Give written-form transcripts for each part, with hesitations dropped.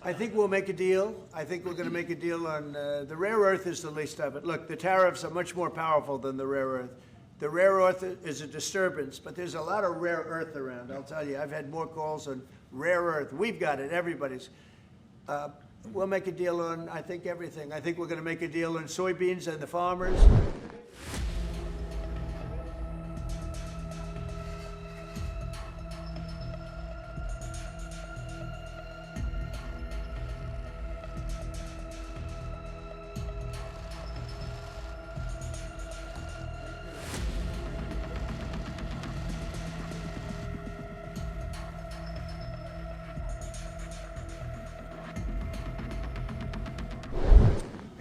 I think we'll make a deal. I think we're going to make a deal on the rare earth is the least of it. Look, the tariffs are much more powerful than the rare earth. The rare earth is a disturbance, but there's a lot of rare earth around. I'll tell you, I've had more calls on rare earth. We've got it. Everybody's. We'll make a deal on, I think, everything. I think we're going to make a deal on soybeans and the farmers.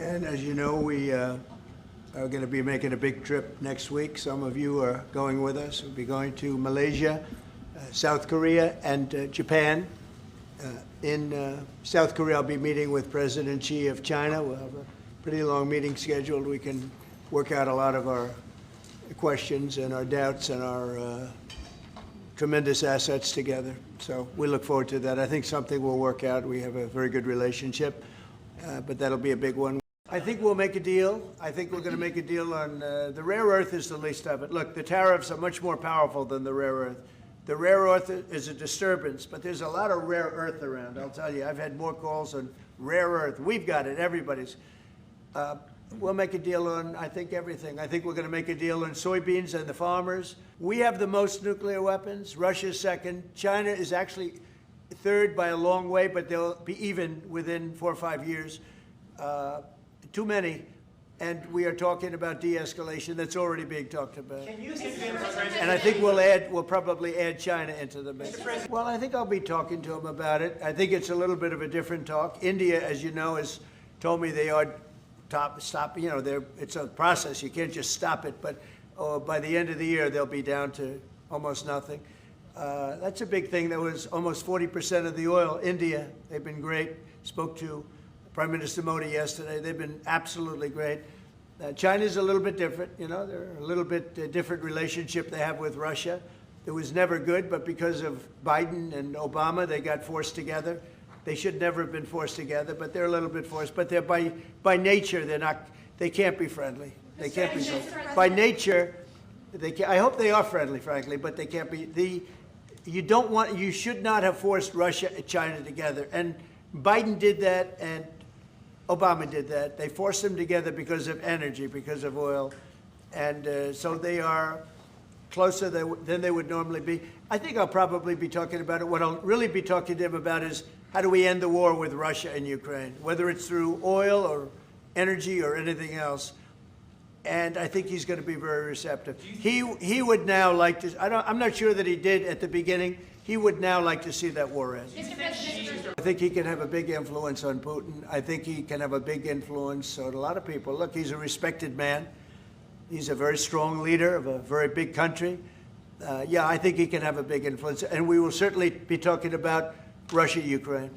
And as you know, we are going to be making a big trip next week. Some of you are going with us. We'll be going to Malaysia, South Korea, and Japan. In South Korea, I'll be meeting with President Xi of China. We'll have a pretty long meeting scheduled. We can work out a lot of our questions and our doubts and our tremendous assets together. So we look forward to that. I think something will work out. We have a very good relationship, but that'll be a big one. I think we'll make a deal. I think we're going to make a deal on the rare earth is the least of it. Look, the tariffs are much more powerful than the rare earth. The rare earth is a disturbance, but there's a lot of rare earth around. I'll tell you, I've had more calls on rare earth. We've got it. Everybody's. We'll make a deal on, I think, everything. I think we're going to make a deal on soybeans and the farmers. We have the most nuclear weapons. Russia's second. China is actually third by a long way, but they'll be even within 4 or 5 years. Too many, and we are talking about de-escalation. That's already being talked about. And I think we'll probably add China into the mix. Well, I think I'll be talking to him about it. I think it's a little bit of a different talk. India, as you know, has told me they are stop. You know, it's a process. You can't just stop it. But by the end of the year, they'll be down to almost nothing. That's a big thing. That was almost 40% of the oil. India, they've been great. Spoke to Prime Minister Modi yesterday. They've been absolutely great. China's a little bit different. You know, they're a little bit different relationship they have with Russia. It was never good, but because of Biden and Obama, they got forced together. They should never have been forced together, but they're a little bit forced. But they're by nature, they're not. They can't be friendly. They can't be friendly. By nature, they can, I hope they are friendly, frankly, but they can't be. You should not have forced Russia and China together. And Biden did that, and Obama did that. They forced them together because of energy, because of oil. And so they are closer than they would normally be. I think I'll probably be talking about it. What I'll really be talking to him about is how do we end the war with Russia and Ukraine, whether it's through oil or energy or anything else. And I think he's going to be very receptive. He would now like to, I'm not sure that he did at the beginning. He would now like to see that war end. I think he can have a big influence on Putin. I think he can have a big influence on a lot of people. Look, he's a respected man. He's a very strong leader of a very big country. Yeah, I think he can have a big influence. And we will certainly be talking about Russia, Ukraine.